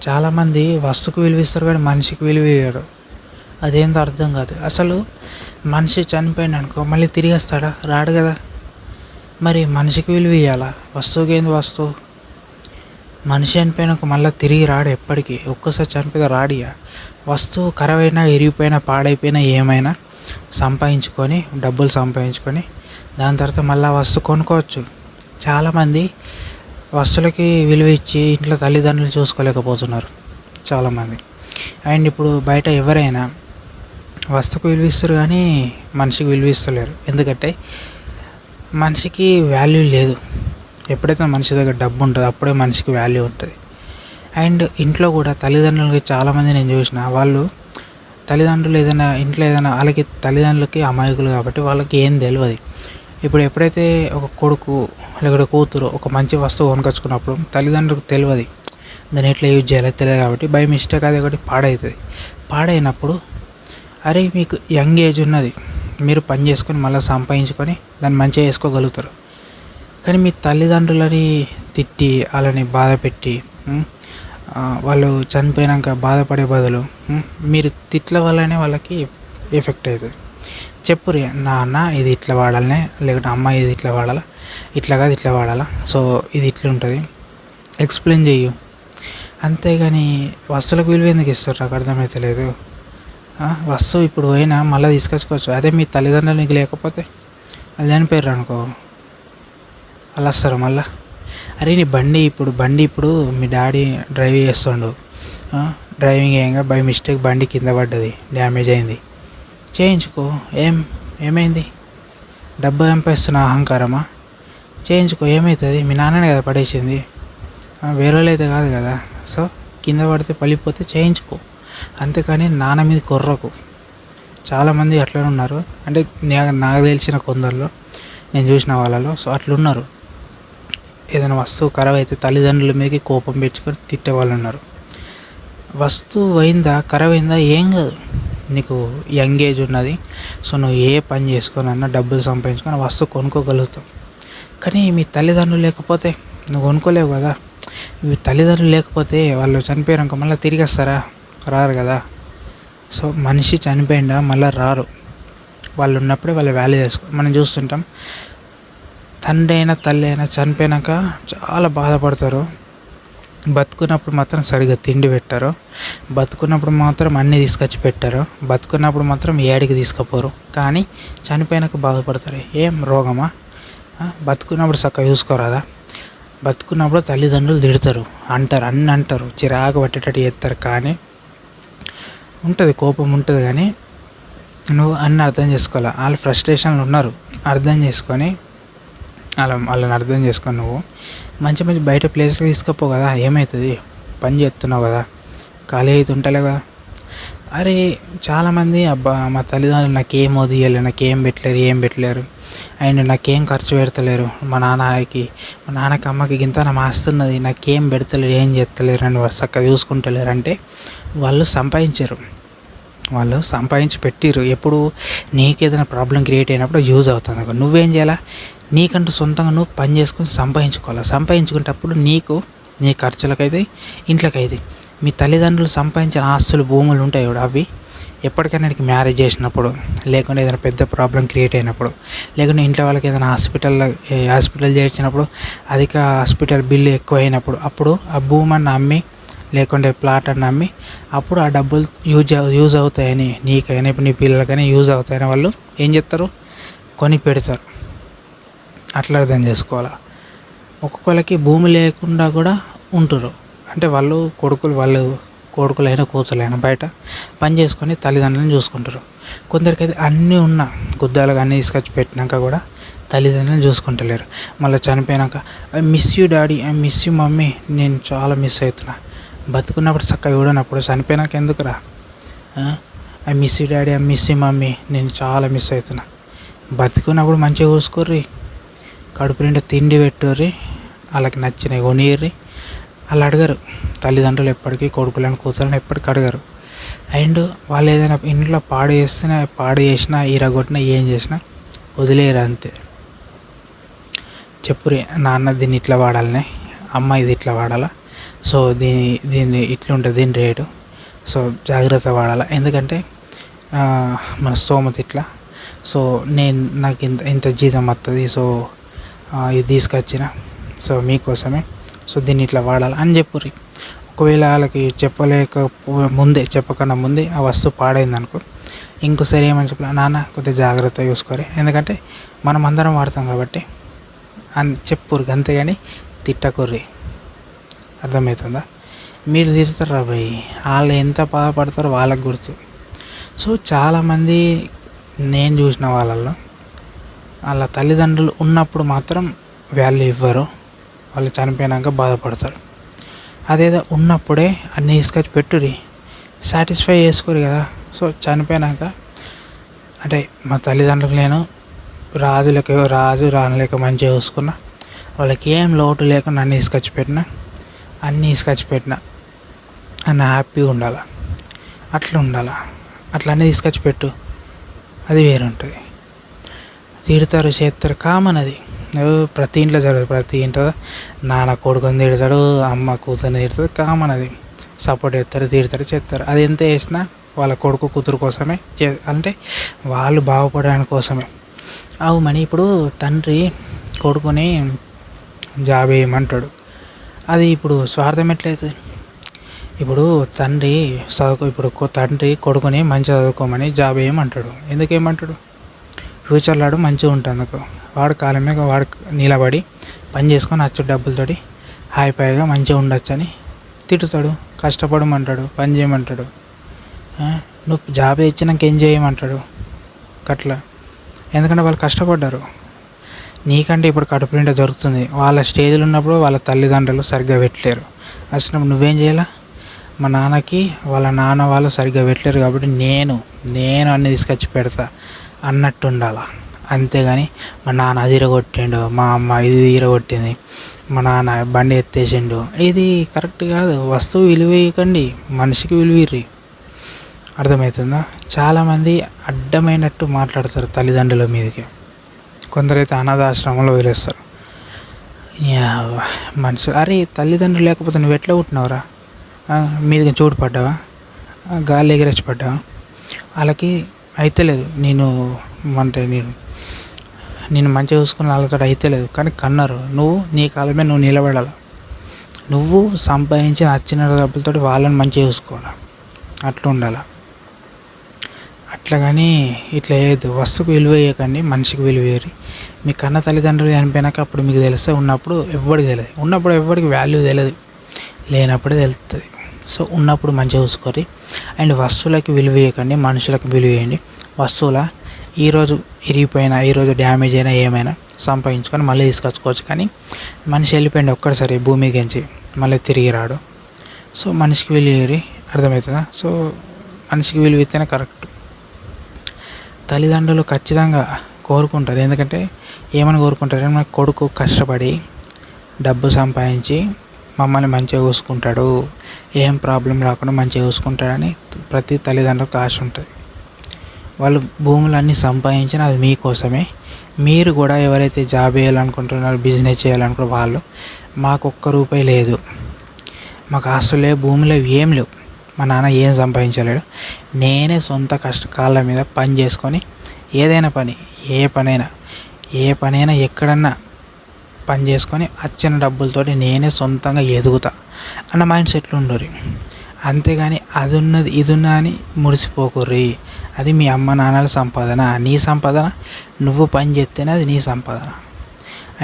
చాలామంది వస్తువుకు విలువ ఇస్తారు కానీ మనిషికి విలువ ఇవ్వరు. అదేందో అర్థం కాదు. అసలు మనిషి చనిపోయిండు అనుకో మళ్ళీ తిరిగి వస్తాడా? రాడు కదా. మరి మనిషికి విలువ ఇవ్వాలా, వస్తువుకి ఏంది వస్తువు? మనిషి చనిపోయినాక మళ్ళీ తిరిగి రాడు ఎప్పటికీ. ఒక్కసారి చనిపోతే రాడిగా. వస్తువు ఖరాబ్ అయినా, ఇరిగిపోయినా, పాడైపోయినా ఏమైనా సంపాదించుకొని, డబ్బులు సంపాదించుకొని దాని తర్వాత మళ్ళీ ఆ వస్తువు కొనుక్కోవచ్చు. చాలామంది వస్తువులకి విలువ ఇచ్చి ఇంట్లో తల్లిదండ్రులు చూసుకోలేకపోతున్నారు చాలామంది. అండ్ ఇప్పుడు బయట ఎవరైనా వస్తువుకు విలువ ఇస్తారు కానీ మనిషికి విలువ ఇస్తలేరు. ఎందుకంటే మనిషికి వాల్యూ లేదు. ఎప్పుడైతే మనిషి దగ్గర డబ్బు ఉంటుందో అప్పుడే మనిషికి వాల్యూ ఉంటుంది. అండ్ ఇంట్లో కూడా తల్లిదండ్రులకి చాలామంది నేను చూసిన వాళ్ళు తల్లిదండ్రులు ఇంట్లో ఏదైనా వాళ్ళకి తల్లిదండ్రులకి అమాయకులు కాబట్టి వాళ్ళకి ఏం తెలియదు. ఇప్పుడు ఎప్పుడైతే ఒక కొడుకు లేకపోతే కూతురు ఒక మంచి వస్తువు కొనుకొచ్చుకున్నప్పుడు తల్లిదండ్రులకు తెలియదు దాన్ని ఎట్లా యూజ్ చేయాలో తెలియదు కాబట్టి బై మిస్టేక్ అది ఒకటి పాడవుతుంది. పాడైనప్పుడు అరే మీకు యంగ్ ఏజ్ ఉన్నది, మీరు పని చేసుకొని మళ్ళీ సంపాదించుకొని దాన్ని మంచిగా చేసుకోగలుగుతారు. కానీ మీ తల్లిదండ్రులని తిట్టి వాళ్ళని బాధ పెట్టి వాళ్ళు చనిపోయాక బాధపడే బదులు మీరు తిట్ల వల్లనే వాళ్ళకి ఎఫెక్ట్ అవుతుంది. చెప్పురి నాన్న ఇది ఇట్లా వాడాలనే, లేకుంటే అమ్మ ఇది ఇట్లా వాడాలా, ఇట్లా కాదు ఇట్లా వాడాలా, సో ఇది ఇట్లా ఉంటుంది ఎక్స్ప్లెయిన్ చెయ్యు. అంతేగాని వస్తువులకు విలువ ఎందుకు ఇస్తారు నాకు అర్థమవుతలేదు. వస్తువు ఇప్పుడు పోయినా మళ్ళీ తీసుకొచ్చుకోవచ్చు. అదే మీ తల్లిదండ్రులు నీకు లేకపోతే వాళ్ళు చనిపోయారు అనుకో వాళ్ళు వస్తారు మళ్ళీ. అరే నీ బండి ఇప్పుడు మీ డాడీ డ్రైవ్ చేస్తుండు, డ్రైవింగ్ ఏంగా బై మిస్టేక్ బండి కింద పడ్డది, డ్యామేజ్ అయింది, చేయించుకో. ఏమైంది? డబ్బు సంపాదిస్తున్న అహంకారమా? చేయించుకో, ఏమవుతుంది? మీ నాన్ననే కదా పడేసింది, వేరే అయితే కాదు కదా. సో కింద పడితే పలిపోతే చేయించుకో, అంతేకాని నాన్న మీద కొర్రకు. చాలామంది అట్లనే ఉన్నారు. అంటే నాకు తెలిసిన కొందరిలో నేను చూసిన వాళ్ళలో సో అట్లున్నారు. ఏదైనా వస్తువు ఖరాబ్ అయితే తల్లిదండ్రుల మీదకి కోపం పెంచుకొని తిట్టే వాళ్ళు ఉన్నారు. వస్తువు అయిందా, ఖరాబ్ అయిందా, ఏం కాదు, నీకు యంగ్ ఏజ్ ఉన్నది, సో నువ్వు ఏ పని చేసుకొని డబ్బులు సంపాదించుకొని వస్తువు కొనుక్కోగలుగుతావు. కానీ మీ తల్లిదండ్రులు లేకపోతే నువ్వు కొనుక్కోలేవు కదా. మీ తల్లిదండ్రులు లేకపోతే వాళ్ళు చనిపోయాక మళ్ళీ తిరిగి వస్తారా? రారు కదా. సో మనిషి చనిపోయిందా మళ్ళీ రారు. వాళ్ళు ఉన్నప్పుడే వాళ్ళు వాల్యూ చేసుకో. మనం చూస్తుంటాం తండ్రి అయినా తల్లి అయినా చనిపోయాక చాలా బాధపడతారు. బతుకున్నప్పుడు మాత్రం సరిగ్గా తిండి పెట్టారు, బతుకున్నప్పుడు మాత్రం అన్నీ తీసుకొచ్చి పెట్టారు, బతుకున్నప్పుడు మాత్రం ఏడికి తీసుకుపోరు. కానీ చనిపోయాక బాధపడతారు. ఏం రోగమా? బతుకున్నప్పుడు చక్కగా చూసుకోరాదా? బతుకున్నప్పుడు తల్లిదండ్రులు తిడతారు, అంటారు, అన్నీ అంటారు, చిరాకు పట్టేటట్టు చేస్తారు. కానీ ఉంటుంది, కోపం ఉంటుంది. కానీ నువ్వు అన్నీ అర్థం చేసుకోవాలి. వాళ్ళు ఫ్రస్ట్రేషన్లు ఉన్నారు, అర్థం చేసుకొని వాళ్ళని అర్థం చేసుకొని నువ్వు మంచి మంచి బయట ప్లేస్కి తీసుకుపో కదా. ఏమవుతుంది? పని చేస్తున్నావు కదా, ఖాళీ అయితే ఉంటలే కదా. అరే చాలామంది అబ్బా మా తల్లిదండ్రులు నాకేం వదిలేరు, నాకేం పెట్టలేరు, ఏం పెట్టలేరు, అండ్ నాకేం ఖర్చు పెడతలేరు, మా నాన్నకి అమ్మకి గింత నా మాస్తున్నది, నాకేం పెడతలేరు, ఏం చేస్తలేరు అని చక్కగా చూసుకుంటలేరు. అంటే వాళ్ళు సంపాదించారు, వాళ్ళు సంపాదించి పెట్టిరు. ఎప్పుడు నీకు ఏదైనా ప్రాబ్లం క్రియేట్ అయినప్పుడు యూజ్ అవుతుంది. నువ్వేం చేయాలా? నీకంటూ సొంతంగా నువ్వు పని చేసుకొని సంపాదించుకోవాలి. సంపాదించుకునేటప్పుడు నీ ఖర్చులకైతే, ఇంట్లోకైతే. మీ తల్లిదండ్రులు సంపాదించిన ఆస్తులు, భూములు ఉంటాయి కూడా, అవి ఎప్పటికైనా నీకు మ్యారేజ్ చేసినప్పుడు, లేకుంటే ఏదైనా పెద్ద ప్రాబ్లం క్రియేట్ అయినప్పుడు, లేకుంటే ఇంట్లో వాళ్ళకి ఏదైనా హాస్పిటల్ చేర్చినప్పుడు, అధిక హాస్పిటల్ బిల్లు ఎక్కువ అయినప్పుడు, అప్పుడు ఆ భూమాన్ని అమ్మి లేకుంటే ప్లాట్ అని అమ్మి అప్పుడు ఆ డబ్బులు యూజ్ అవుతాయని, నీకైనా ఇప్పుడు నీ పిల్లలకైనా యూజ్ అవుతాయని వాళ్ళు ఏం చేస్తారు? కొని పెడతారు. అట్లా అర్థం చేసుకోవాలి. ఒక్కొక్కరికి భూమి లేకుండా కూడా ఉంటారు. అంటే వాళ్ళు కొడుకులైనా కూతురులైనా బయట పని చేసుకొని తల్లిదండ్రులను చూసుకుంటారు. కొందరికైతే అన్నీ ఉన్నా గుద్దాలుగా అన్నీ తీసుకొచ్చి పెట్టినాక కూడా తల్లిదండ్రులను చూసుకుంటలేరు. మళ్ళీ చనిపోయాక I miss you daddy, I miss you mummy, నేను చాలా మిస్ అవుతున్నా. బతుకున్నప్పుడు చక్కగా చూడనప్పుడు చనిపోయినాక ఎందుకురా? I miss you daddy, I miss you mummy, నేను చాలా మిస్ అవుతున్నా. బతుకున్నప్పుడు మంచిగా చూసుకోర్రి, కడుపు నిండా తిండి పెట్టుర్రి, వాళ్ళకి నచ్చినవి కొనిర్రి. వాళ్ళు అడగరు, తల్లిదండ్రులు ఎప్పటికీ కొడుకులను కూతురులను ఎప్పటికీ అడగరు. అండ్ వాళ్ళు ఏదైనా ఇంట్లో పాడు చేసినా ఇరగొట్టినా ఏం చేసినా వదిలేరు అంతే. చెప్పురి నాన్న దీన్ని ఇట్లా వాడాలనే, అమ్మ ఇది ఇట్లా వాడాలా, సో దీన్ని ఇట్లుంటుంది దీని రేటు. సో జాగ్రత్త పడాలి, ఎందుకంటే మన స్తోమత ఇట్లా. సో నాకు ఇంత ఇంత జీతం వస్తుంది, సో ఇది తీసుకొచ్చిన, సో మీకోసమే, సో దీన్ని ఇట్లా వాడాలి అని చెప్పుర్రి. ఒకవేళ వాళ్ళకి చెప్పకన్నా ముందే ఆ వస్తువు పాడైంది అనుకో, ఇంకోసారి ఏమని చెప్పాలి, నాన్న కొద్దిగా జాగ్రత్తగా చూసుకోరు, ఎందుకంటే మనం అందరం వాడతాం కాబట్టి అని చెప్పుర్రి, అంతేగాని తిట్టకుర్రి. అర్థమవుతుందా? మీరు తిడతారు రా భయ్, వాళ్ళు ఎంత బాధపడతారో వాళ్ళకి గుర్తు. సో చాలామంది నేను చూసిన వాళ్ళల్లో వాళ్ళ తల్లిదండ్రులు ఉన్నప్పుడు మాత్రం వాల్యూ ఇవ్వరు, వాళ్ళు చనిపోయాక బాధపడతారు. అదేదో ఉన్నప్పుడే అన్నీ తీసుకొచ్చి పెట్టుర్రి, సాటిస్ఫై చేసుకోరు కదా. సో చనిపోయాక అంటే మా తల్లిదండ్రులు నేను రాజు రాని లేక మంచిగా చూసుకున్నా, వాళ్ళకి ఏం లోటు లేకుండా అన్నీ తీసుకొచ్చి పెట్టిన అన్న హ్యాపీగా ఉండాలి, అట్లా ఉండాలి. అట్లా అన్నీ తీసుకొచ్చి పెట్టు, అది వేరే ఉంటుంది. తిడతారు చేస్తారు కామన్, అది ప్రతి ఇంట్లో జరుగుతుంది. ప్రతి ఇంట్లో నాన్న కొడుకుని తిడతాడు, అమ్మ కూతుర్ని తిడుతుంది, కామన్. అది సపోర్ట్ చేస్తారు, తిడతారు, చేస్తారు. అది ఎంత చేసినా వాళ్ళ కొడుకు కూతురు కోసమే, అంటే వాళ్ళు బాగుపడడానికి కోసమే. మనీ ఇప్పుడు తండ్రి కొడుకుని జాబ్ వేయమంటాడు, అది ఇప్పుడు స్వార్థం ఎట్లయితుంది? ఇప్పుడు తండ్రి కొడుకుని మంచిగా చదువుకోమని జాబ్ వేయమంటాడు. ఎందుకు ఏమంటాడు? ఫ్యూచర్లో వాడు మంచిగా ఉంటుంది, వాడు కాలం మీద వాడు నిలబడి పని చేసుకొని వచ్చే డబ్బులతోటి హాయిగా మంచిగా ఉండొచ్చు అని తిట్టుతాడు. కష్టపడమంటాడు, పని చేయమంటాడు. నువ్వు జాబ్ తెచ్చినాక ఏం చేయమంటాడు అట్లా, ఎందుకంటే వాళ్ళు కష్టపడ్డారు. నీకంటే ఇప్పుడు కడుపు నిండా దొరుకుతుంది, వాళ్ళ స్టేజ్లో ఉన్నప్పుడు వాళ్ళ తల్లిదండ్రులు సరిగ్గా పెట్టలేరు. అసలు నువ్వేం చేయాలా? మా నాన్నకి వాళ్ళ నాన్న వాళ్ళు సరిగ్గా పెట్టలేరు కాబట్టి నేను అన్నీ తీసుకొచ్చి పెడతా అన్నట్టు ఉండాలి. అంతేగాని మా నాన్న అది ఇరగొట్టిండు, మా అమ్మ ఇది ఇరగొట్టింది, మా నాన్న బండి ఎత్తేసిండు, ఇది కరెక్ట్ కాదు. వస్తువు విలువ ఇవ్వకండి, మనిషికి విలువ ఇర్రి. అర్థమవుతుందా? చాలామంది అడ్డమైనట్టు మాట్లాడతారు తల్లిదండ్రుల మీదకి. కొందరైతే అనాథాశ్రమంలో వదిలేస్తారు. మనుషులు అరే తల్లిదండ్రులు లేకపోతే నువ్వు ఎట్లా పుట్టినవురా? మీదిగా చోటు పడ్డావా? గాలి ఎగిరేసి పడ్డావా? వాళ్ళకి అయితలేదు, నేను మంచిగా చూసుకుని వాళ్ళతో అయితలేదు, కానీ కన్నారు. నువ్వు నీ కాలమే నువ్వు నిలబడాలి, నువ్వు సంపాదించిన వచ్చిన డబ్బులతో వాళ్ళని మంచిగా చూసుకోవాలి, అట్లా ఉండాలి. అట్లా కానీ ఇట్లా వేయద్దు. వస్తువుకు విలువ వేయకండి, మనిషికి విలువ వేయరు. మీ కన్న తల్లిదండ్రులు చనిపోయినాక అప్పుడు మీకు తెలిస్తే, ఉన్నప్పుడు ఎవ్వడికి తెలియదు. ఉన్నప్పుడు ఎవ్వడికి వాల్యూ తెలియదు, లేనప్పుడే తెలుస్తుంది. సో ఉన్నప్పుడు మంచిగా చూసుకోరి. అండ్ వస్తువులకి విలువ వేయకండి, మనుషులకు విలువ వేయండి. వస్తువుల ఈరోజు ఇరిగిపోయినా, ఈరోజు డ్యామేజ్ అయినా, ఏమైనా సంపాదించుకొని మళ్ళీ తీసుకొచ్చుకోవచ్చు. కానీ మనిషి వెళ్ళిపోయింది ఒక్కసారి భూమి గెంచి, మళ్ళీ తిరిగి రాడు. సో మనిషికి విలువ వేయరి. అర్థమవుతుందా? సో మనిషికి విలువ ఇస్తేనే కరెక్ట్. తల్లిదండ్రులు ఖచ్చితంగా కోరుకుంటారు, ఎందుకంటే ఏమని కోరుకుంటారు? మన కొడుకు కష్టపడి డబ్బు సంపాదించి మమ్మల్ని మంచిగా చూసుకుంటాడు, ఏం ప్రాబ్లం రాకుండా మంచిగా చూసుకుంటాడని ప్రతి తల్లిదండ్రులకు ఆశ ఉంటుంది. వాళ్ళు భూములు అన్నీ సంపాదించిన అది మీకోసమే. మీరు కూడా ఎవరైతే జాబ్ చేయాలనుకుంటున్నారో, బిజినెస్ చేయాలనుకుంటారో, వాళ్ళు మాకు ఒక్క రూపాయి లేదు, మాకు ఆస్తులే భూములు ఏం లేవు, మా నాన్న ఏం సంపాదించలేడు, నేనే సొంత కాళ్ళ మీద పని చేసుకొని ఏదైనా పని, ఏ పనైనా ఎక్కడన్నా పని చేసుకొని వచ్చిన డబ్బులతోటి నేనే సొంతంగా ఎదుగుతా అన్న మైండ్ సెట్లు ఉండరు. అంతేగాని అది ఉన్నది ఇది ఉన్నా అని మురిసిపోకుర్రి. అది మీ అమ్మ నాన్నల సంపాదన, నీ సంపాదన. నువ్వు పని చేస్తేనే అది నీ సంపాదన.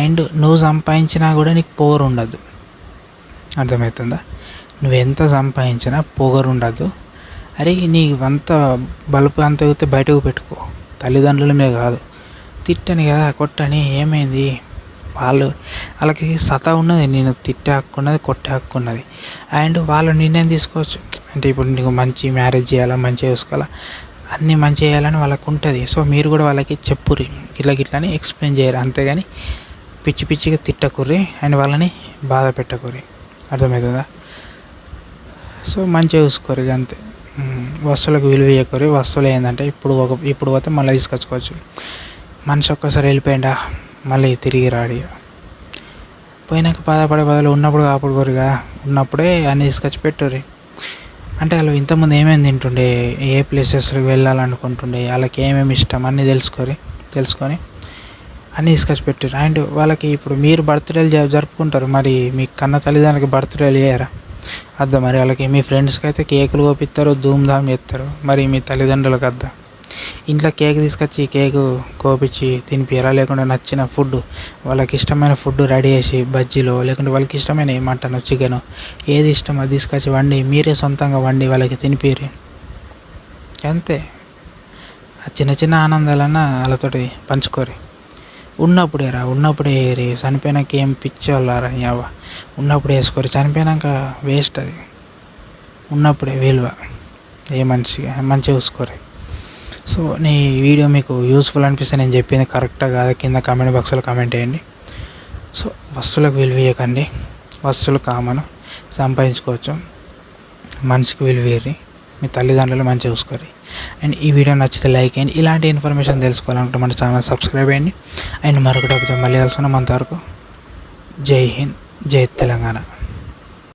అండ్ నువ్వు సంపాదించినా కూడా నీకు పొగరు ఉండద్దు. అర్థమవుతుందా? నువ్వెంత సంపాదించినా పొగరు ఉండద్దు. అరే నీవంత బలుపు అంత అయితే బయటకు పెట్టుకో, తల్లిదండ్రుల మీద కాదు. తిట్టని కదా, కొట్టని, ఏమైంది? వాళ్ళకి సతా ఉన్నది, నేను తిట్టే హక్కు ఉన్నది, కొట్టే హక్కు ఉన్నది. అండ్ వాళ్ళు నిర్ణయం తీసుకోవచ్చు, అంటే ఇప్పుడు నీకు మంచి మ్యారేజ్ చేయాలా, మంచిగా చూసుకోవాలా, అన్నీ మంచిగా చేయాలని వాళ్ళకు ఉంటుంది. సో మీరు కూడా వాళ్ళకి చెప్పుర్రి, ఇట్లా అని ఎక్స్ప్లెయిన్ చేయరు. అంతేగాని పిచ్చిగా తిట్టకుర్రి అండ్ వాళ్ళని బాధ పెట్టకుర్రి. అర్థమవుతుందా? సో మంచిగా చూసుకోరు, ఇక అంతే. వస్తువులకు విలువ ఇవ్వకూరి. వస్తువులు ఏంటంటే ఇప్పుడు పోతే మళ్ళీ తీసుకొచ్చుకోవచ్చు. మనిషి ఒక్కసారి వెళ్ళిపోయిందా మళ్ళీ తిరిగి రాడు. పోయినాక బాధపడే బదులు ఉన్నప్పుడు కాపాడుకోరు కదా, ఉన్నప్పుడే అన్నీ తీసుకొచ్చి పెట్టుర్రి. అంటే వాళ్ళు ఇంతకుముందు ఏమేమి తింటుండే, ఏ ప్లేసెస్కి వెళ్ళాలనుకుంటుండే, వాళ్ళకి ఏమేమి ఇష్టం అన్నీ తెలుసుకొని అన్నీ తీసుకొచ్చి పెట్టారు. అండ్ వాళ్ళకి ఇప్పుడు మీరు బర్త్డేలు జరుపుకుంటారు, మరి మీ కన్న తల్లిదండ్రులకి బర్త్డేలు చేయరా? అద్దా మరి వాళ్ళకి మీ ఫ్రెండ్స్కి అయితే కేకులు కోపిస్తారు, ధూమ్ధామ్ చేస్తారు, మరి మీ తల్లిదండ్రులకు అద్దా? ఇంట్లో కేక్ తీసుకొచ్చి కేకు కోపించి తినిపియరా? లేకుంటే నచ్చిన ఫుడ్, వాళ్ళకి ఇష్టమైన ఫుడ్ రెడీ చేసి బజ్జీలో, లేకుంటే వాళ్ళకి ఇష్టమైన మటన్ చికెన్ ఏది ఇష్టమో అది తీసుకొచ్చి వండి మీరే సొంతంగా వండి వాళ్ళకి తినిపిరి. అంతే. ఆ చిన్న చిన్న ఆనందాలన్నా వాళ్ళతోటి పంచుకోరి. ఉన్నప్పుడే ఏరి, చనిపోయినాక ఏం పిచ్చోళ్ళారా అవ్వ, ఉన్నప్పుడు వేసుకోరు, చనిపోయినాక వేస్ట్ అది. ఉన్నప్పుడే విలువ మంచిగా చూసుకోరు. సో నీ వీడియో మీకు యూస్ఫుల్ అనిపిస్తే నేను చెప్పింది కరెక్టా కాదా కింద కామెంట్ బాక్స్లో కామెంట్ చేయండి. సో వస్తువులకు విలువ ఇవ్వకండి, వస్తువులు కామను, సంపాదించుకోవచ్చు, మనిషికి విలువ ఇవ్వరి, మీ తల్లిదండ్రులు మంచిగా చూసుకోరు. అండ్ ఈ వీడియో నచ్చితే లైక్ చేయండి. ఇలాంటి ఇన్ఫర్మేషన్ తెలుసుకోవాలనుకుంటే మన ఛానల్ సబ్స్క్రైబ్ చేయండి. అండ్ మరొకటి మళ్ళీ కలుసుకున్నాం. అంతవరకు జై హింద్, జై తెలంగాణ.